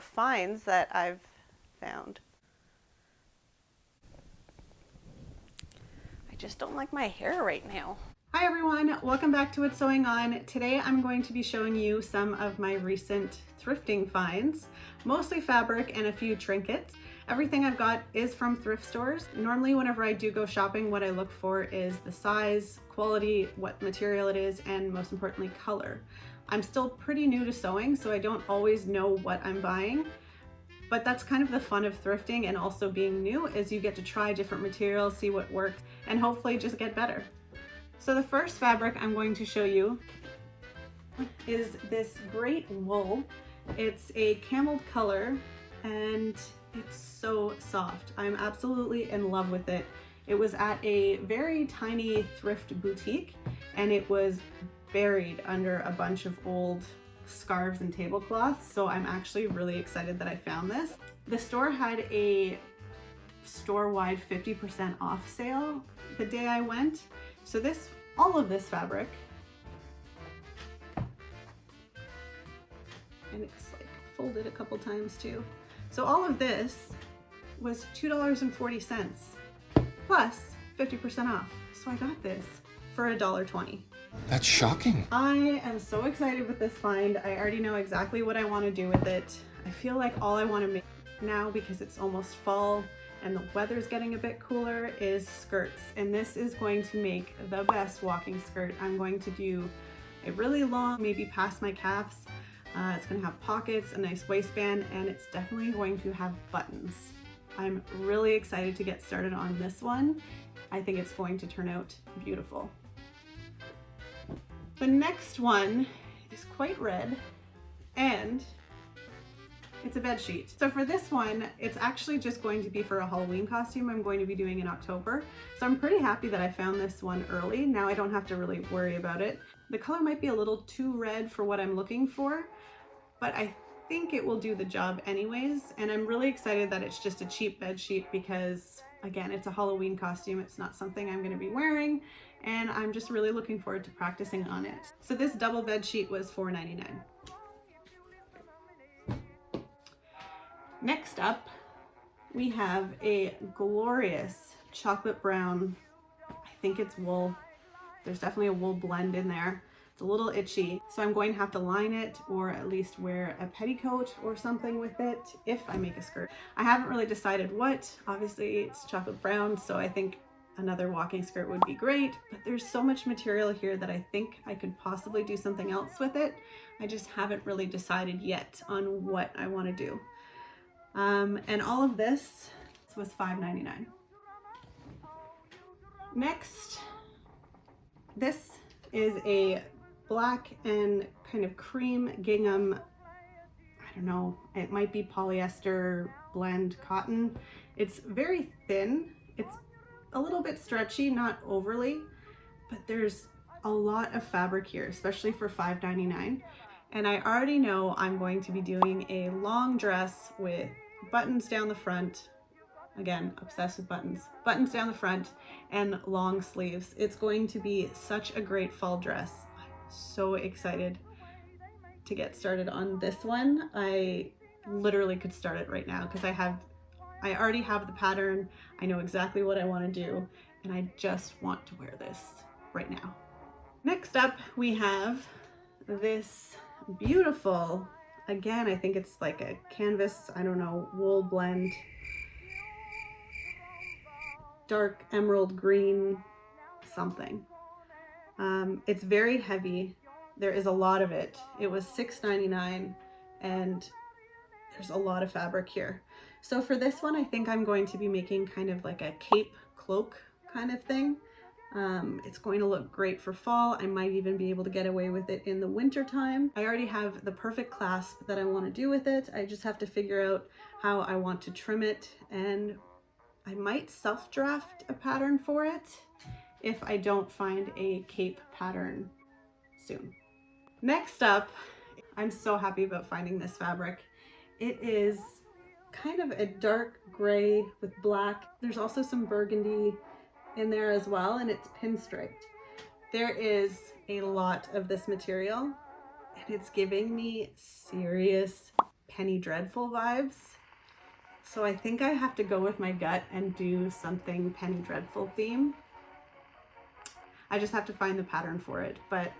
finds that I've found. I just don't like my hair right now. Hi everyone, welcome back to What's Sewing On. Today I'm going to be showing you some of my recent thrifting finds, mostly fabric and a few trinkets. Everything I've got is from thrift stores. Normally whenever I do go shopping, what I look for is the size, quality, what material it is, and most importantly, color. I'm still pretty new to sewing, so I don't always know what I'm buying. But that's kind of the fun of thrifting and also being new, is you get to try different materials, see what works, and hopefully just get better. So the first fabric I'm going to show you is this great wool. It's a cameled color and it's so soft. I'm absolutely in love with it. It was at a very tiny thrift boutique and it was buried under a bunch of old scarves and tablecloths, so I'm actually really excited that I found this. The store had a store-wide 50% off sale the day I went. So all of this fabric, and it's like folded a couple times too. So all of this was $2.40 plus 50% off. So I got this for $1.20. That's shocking. I am so excited with this find. I already know exactly what I want to do with it. I feel like all I want to make now, because it's almost fall and the weather's getting a bit cooler, is skirts. And this is going to make the best walking skirt. I'm going to do a really long, maybe past my calves. It's going to have pockets, a nice waistband, and it's definitely going to have buttons. I'm really excited to get started on this one. I think it's going to turn out beautiful. The next one is quite red and it's a bed sheet. So for this one, it's actually just going to be for a Halloween costume I'm going to be doing in October. So I'm pretty happy that I found this one early. Now I don't have to really worry about it. The color might be a little too red for what I'm looking for, but I think it will do the job anyways. And I'm really excited that it's just a cheap bed sheet because, again, it's a Halloween costume. It's not something I'm going to be wearing, and I'm just really looking forward to practicing on it. So this double bed sheet was $4.99. Next up, we have a glorious chocolate brown, I think it's wool. There's definitely a wool blend in there. It's a little itchy, so I'm going to have to line it or at least wear a petticoat or something with it if I make a skirt. I haven't really decided what. Obviously it's chocolate brown, so I think another walking skirt would be great, but there's so much material here that I think I could possibly do something else with it. I just haven't really decided yet on what I want to do. And all of this was $5.99. Next, this is a black and kind of cream gingham, I don't know, it might be polyester blend cotton. It's very thin. It's a little bit stretchy, not overly, but there's a lot of fabric here, especially for $5.99. And I already know I'm going to be doing a long dress with buttons down the front. Again, obsessed with buttons. Buttons down the front and long sleeves. It's going to be such a great fall dress. I'm so excited to get started on this one. I literally could start it right now because I already have the pattern. I know exactly what I want to do, and I just want to wear this right now. Next up, we have this beautiful, again, I think it's like a canvas, I don't know, wool blend, dark emerald green something. It's very heavy. There is a lot of it. It was $6.99 and there's a lot of fabric here. So for this one, I think I'm going to be making kind of like a cape cloak kind of thing. It's going to look great for fall. I might even be able to get away with it in the winter time. I already have the perfect clasp that I want to do with it. I just have to figure out how I want to trim it, and I might self-draft a pattern for it if I don't find a cape pattern soon. Next up, I'm so happy about finding this fabric. It is kind of a dark gray with black. There's also some burgundy in there as well, and it's pinstriped. There is a lot of this material and it's giving me serious Penny Dreadful vibes. So I think I have to go with my gut and do something Penny Dreadful theme. I just have to find the pattern for it. But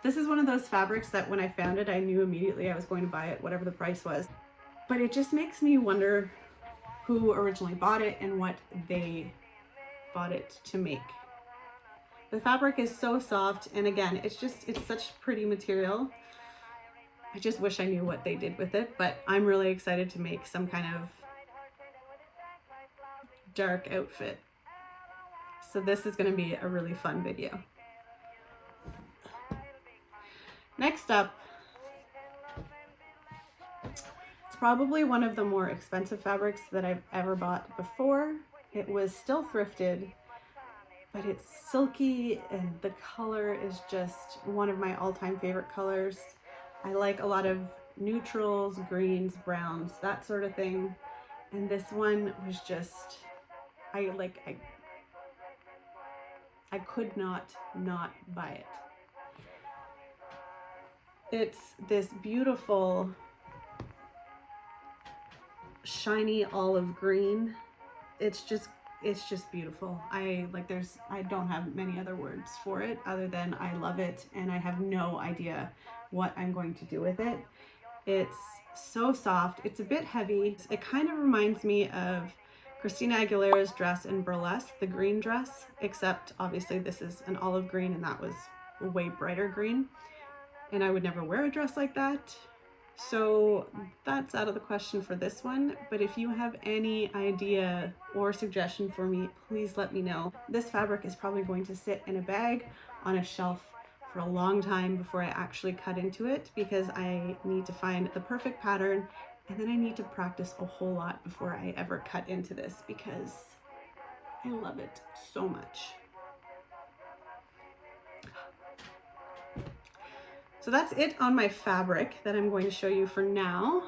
this is one of those fabrics that when I found it, I knew immediately I was going to buy it, whatever the price was. But it just makes me wonder who originally bought it and what they bought it to make. The fabric is so soft, and again, it's such pretty material. I just wish I knew what they did with it, but I'm really excited to make some kind of dark outfit. So this is going to be a really fun video. Next up, it's probably one of the more expensive fabrics that I've ever bought before. It was still thrifted, but it's silky and the color is just one of my all-time favorite colors. I like a lot of neutrals, greens, browns, that sort of thing. And this one was just, I could not buy it. It's this beautiful, shiny olive green. It's just beautiful. I don't have many other words for it other than I love it, and I have no idea what I'm going to do with it. It's so soft. It's a bit heavy. It kind of reminds me of Christina Aguilera's dress in Burlesque, the green dress, except obviously this is an olive green and that was a way brighter green. And I would never wear a dress like that. So that's out of the question for this one. But if you have any idea or suggestion for me, please let me know. This fabric is probably going to sit in a bag on a shelf for a long time before I actually cut into it, because I need to find the perfect pattern, and then I need to practice a whole lot before I ever cut into this, because I love it so much. So that's it on my fabric that I'm going to show you for now.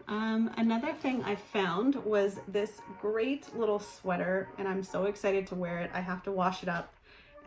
Another thing I found was this great little sweater, and I'm so excited to wear it. I have to wash it up,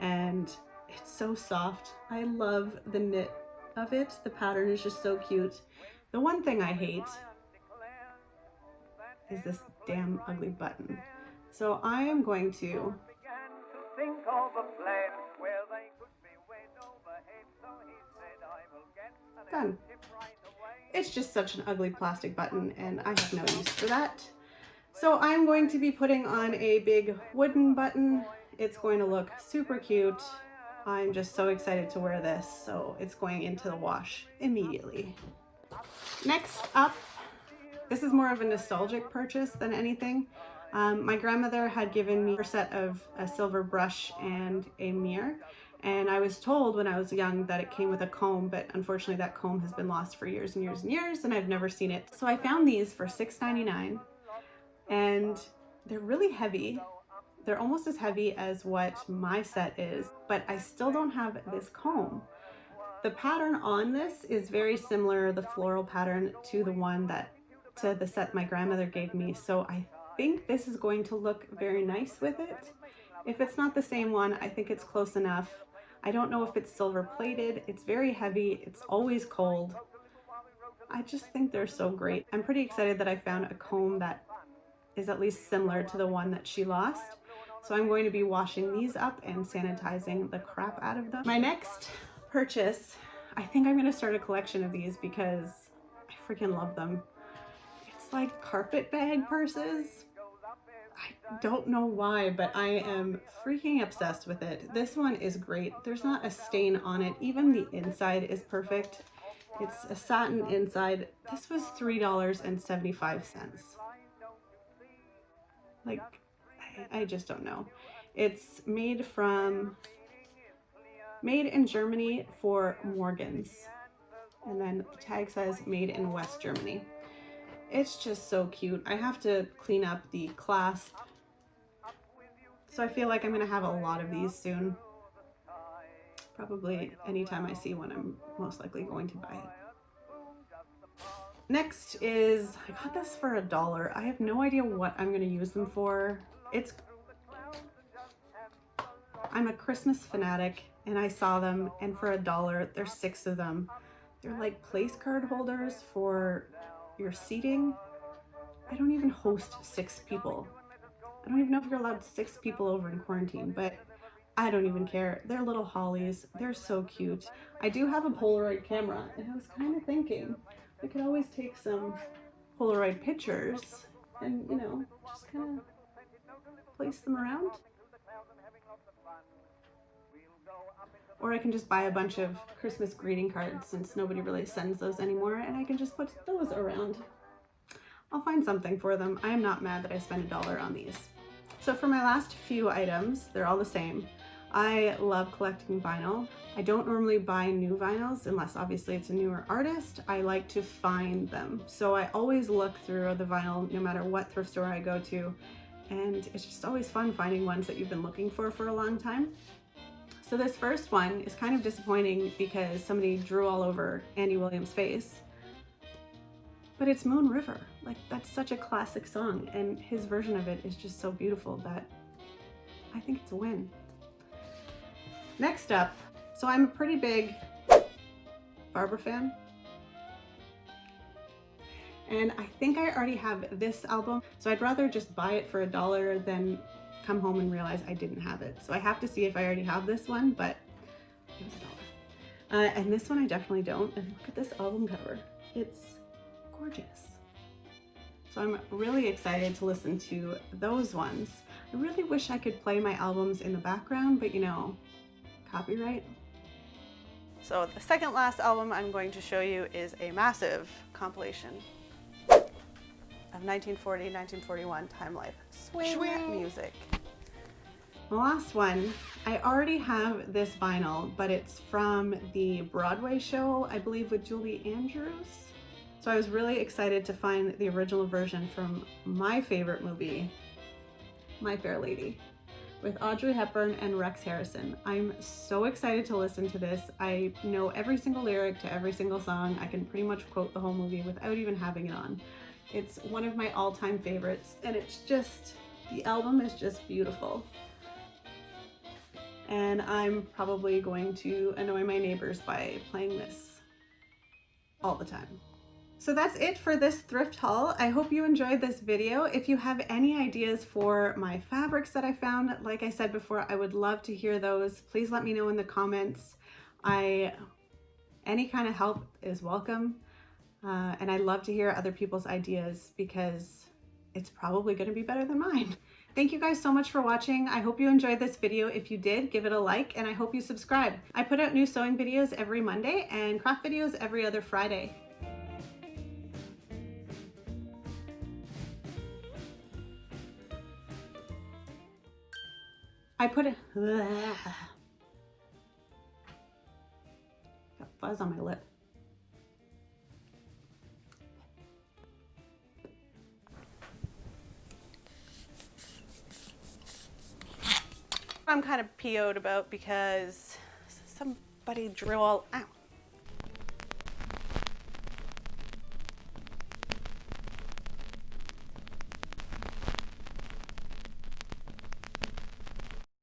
and it's so soft. I love the knit of it. The pattern is just so cute. The one thing I hate is this damn ugly button. So I am going to done. It's just such an ugly plastic button, and I have no use for that. So I'm going to be putting on a big wooden button. It's going to look super cute. I'm just so excited to wear this, so it's going into the wash immediately. Next up, this is more of a nostalgic purchase than anything. My grandmother had given me a set of a silver brush and a mirror. And I was told when I was young that it came with a comb, but unfortunately that comb has been lost for years and years and years, and I've never seen it. So I found these for $6.99, and they're really heavy. They're almost as heavy as what my set is, but I still don't have this comb. The pattern on this is very similar, the floral pattern, to the set my grandmother gave me. So I think this is going to look very nice with it. If it's not the same one, I think it's close enough. I don't know if it's silver plated. It's very heavy. It's always cold. I just think they're so great. I'm pretty excited that I found a comb that is at least similar to the one that she lost. So I'm going to be washing these up and sanitizing the crap out of them. My next purchase, I think I'm going to start a collection of these because I freaking love them. It's like carpet bag purses. I don't know why, but I am freaking obsessed with it. This one is great. There's not a stain on it. Even the inside is perfect. It's a satin inside. This was $3.75. Like, I just don't know. It's made in Germany for Morgans. And then the tag says made in West Germany. It's just so cute. I have to clean up the clasp. So I feel like I'm going to have a lot of these soon. Probably anytime I see one, I'm most likely going to buy it. Next is, I got this for $1. I have no idea what I'm going to use them for. I'm a Christmas fanatic, and I saw them, and for $1, there's 6 of them. They're like place card holders for your seating. I don't even host 6 people. I don't even know if you're allowed 6 people over in quarantine, but I don't even care. They're little hollies. They're so cute. I do have a Polaroid camera, and I was kind of thinking I could always take some Polaroid pictures and, you know, just kind of place them around. Or I can just buy a bunch of Christmas greeting cards since nobody really sends those anymore, and I can just put those around. I'll find something for them. I am not mad that I spent $1 on these. So for my last few items, they're all the same. I love collecting vinyl. I don't normally buy new vinyls unless obviously it's a newer artist. I like to find them. So I always look through the vinyl no matter what thrift store I go to. And it's just always fun finding ones that you've been looking for a long time. So this first one is kind of disappointing because somebody drew all over Andy Williams' face. But it's Moon River. Like, that's such a classic song, and his version of it is just so beautiful that I think it's a win. Next up, so I'm a pretty big Barbara fan, and I think I already have this album, so I'd rather just buy it for $1 than come home and realize I didn't have it. So I have to see if I already have this one, but it was $1. And this one I definitely don't, and look at this album cover. It's gorgeous. So I'm really excited to listen to those ones. I really wish I could play my albums in the background, but you know, copyright. So the second last album I'm going to show you is a massive compilation of 1940-1941 time life swing music. The last one, I already have this vinyl, but it's from the Broadway show, I believe with Julie Andrews. So I was really excited to find the original version from my favorite movie, My Fair Lady, with Audrey Hepburn and Rex Harrison. I'm so excited to listen to this. I know every single lyric to every single song. I can pretty much quote the whole movie without even having it on. It's one of my all-time favorites, and it's just, the album is just beautiful. And I'm probably going to annoy my neighbors by playing this all the time. So that's it for this thrift haul. I hope you enjoyed this video. If you have any ideas for my fabrics that I found, like I said before, I would love to hear those. Please let me know in the comments. Any kind of help is welcome. And I love to hear other people's ideas because it's probably gonna be better than mine. Thank you guys so much for watching. I hope you enjoyed this video. If you did, give it a like, and I hope you subscribe. I put out new sewing videos every Monday and craft videos every other Friday. I put it, got fuzz on my lip. I'm kind of PO'd about because somebody drew all, ow,